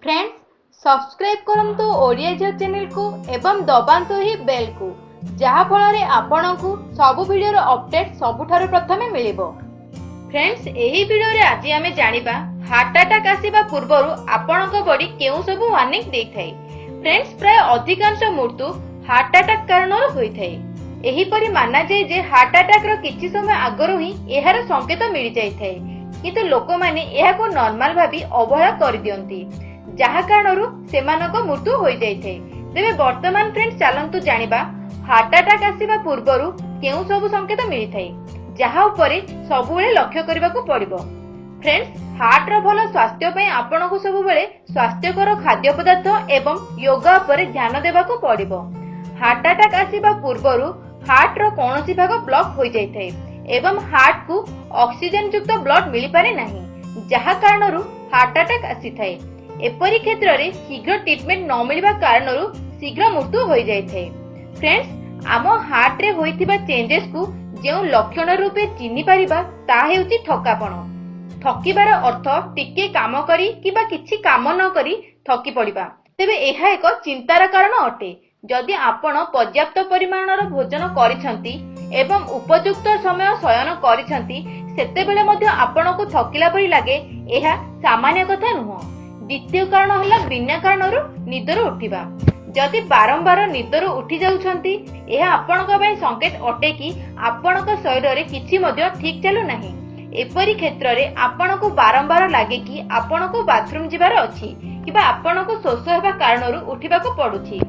Friends subscribe करंतु ओडिया जियो channel को एवं दबांतु ही बेल को जहा फल रे आपनकु सब वीडियो रो अपडेट सबुठारु प्रथमे मिलिबो। फ्रेंड्स एही वीडियो रे आज आमे जानिबा हार्ट अटैक आसीबा पूर्वरु आपनक बॉडी केउ सब वार्निंग देथाय। फ्रेंड्स प्राय अधिकांश मृत्यु हार्ट अटैक कारणर होइथाय। एही परि माना जाय जे हार्ट अटैक रो किछि समय आगरु ही एहार संकेत मिलि जायथाय, किंतु लोक माने एहाको नॉर्मल भाबी अवहेला कर दियंती, जहा कारणरु सेमानक मृत्यु होई जायथाय। तेबे वर्तमान फ्रेंड्स चलंतु जानिबा हार्ट अटैक आसीबा पूर्वरु केउ सब संकेत मिलिथाय, जहा उपरे सबुबेले लक्ष्य करबाकू पड़िबो। फ्रेंड्स हार्ट रो भलो स्वास्थ्य पय आपनकू सबुबेले स्वास्थ्यकर खाद्य पदार्थ एवं योगा उपरे ध्यान देबाकू पड़िबो। हार्ट अटैक आसीबा पूर्वरु हार्ट रो कोनोसी भाग ब्लॉक होई जायथाय एवं हार्ट को ऑक्सीजन युक्त ब्लड मिली पारे नाही, जहा कारणरु हार्ट अटैक आसीथाय। एपरि क्षेत्र रे शीघ्र ट्रीटमेंट न मिलबा कारणरु शीघ्र मृत्यु होई जायथाय। फ्रेंड्स आम हार्ट रे होइथिबा चेंजेस को जेउ लक्षण रूपे चिन्हि परिबा ता हेउची थकापण। थकिबार अर्थ टिके काम करी किबा किछि काम न करी थकी पड़िबा। तेबे एहा एक चिंतार कारण अटे। जदि आपण पर्याप्त परिमाणर भोजन करिसंती एवं उपयुक्त समय शयन करिसंती सेतेबेले मध्ये आपनको थकिला परि लागे, एहा सामान्य कथा नुह। द्वितीय कारण हला बिना कारणरु निदरु उठिबा। जदि बारंबार निदरु उठी जाउछंती एहा आपनको पय संकेत अटे कि आपनको शरीर रे किछि मध्ये ठीक चालु नाही। एपरि क्षेत्र रे आपनको बारंबार लागे कि आपनको बाथरूम जिबार अछि किबा आपनको शोष हेबा कारणरु उठिबाको पडुछि।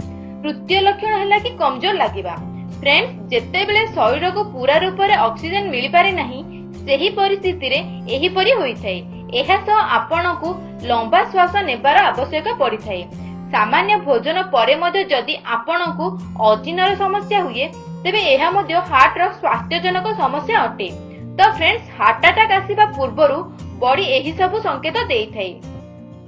तृतीय लक्षण हला कि कमजोर लागिबा। फ्रेंड्स जेते बेले शरीर को पूरा रूप में ऑक्सीजन मिली पारे नहीं, सेही परिस्थिति रे एही परि होइथाय। एहा सह आपनको लंबा श्वास नेबार आवश्यक पड़िथाय। सामान्य भोजन परे मध्ये जदि आपनको अजीर्णर समस्या हुए तेबे एहा मध्ये हार्ट रो स्वास्थ्यजनक समस्या अटे। तो फ्रेंड्स हार्ट अटैक आसीबा पूर्वरु बॉडी एही सब संकेत देइथाय।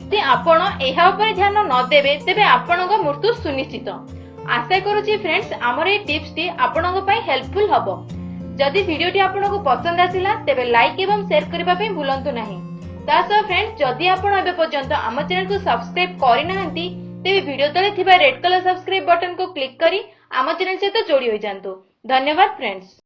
यदि आपण एहा उपरे ध्यान न देबे तेबे आपनक मृत्यु सुनिश्चित। आशा करूची फ्रेंड्स हमर ए टिप्स टी आपनक पय हेल्पफुल हबो। जदि वीडियोटी आपनक पसंद आसिला तेबे लाइक एवं शेयर करबा पय भूलंतु नाही। तासो फ्रेंड्स जदि आपण एबे पर्यंत हम चैनल को सब्सक्राइब करि नाहंती तेबे वीडियो तले थिबा रेड कलर सब्सक्राइब बटन को क्लिक करी हम चैनल सहित जोड़ी होई जांतु। धन्यवाद फ्रेंड्स।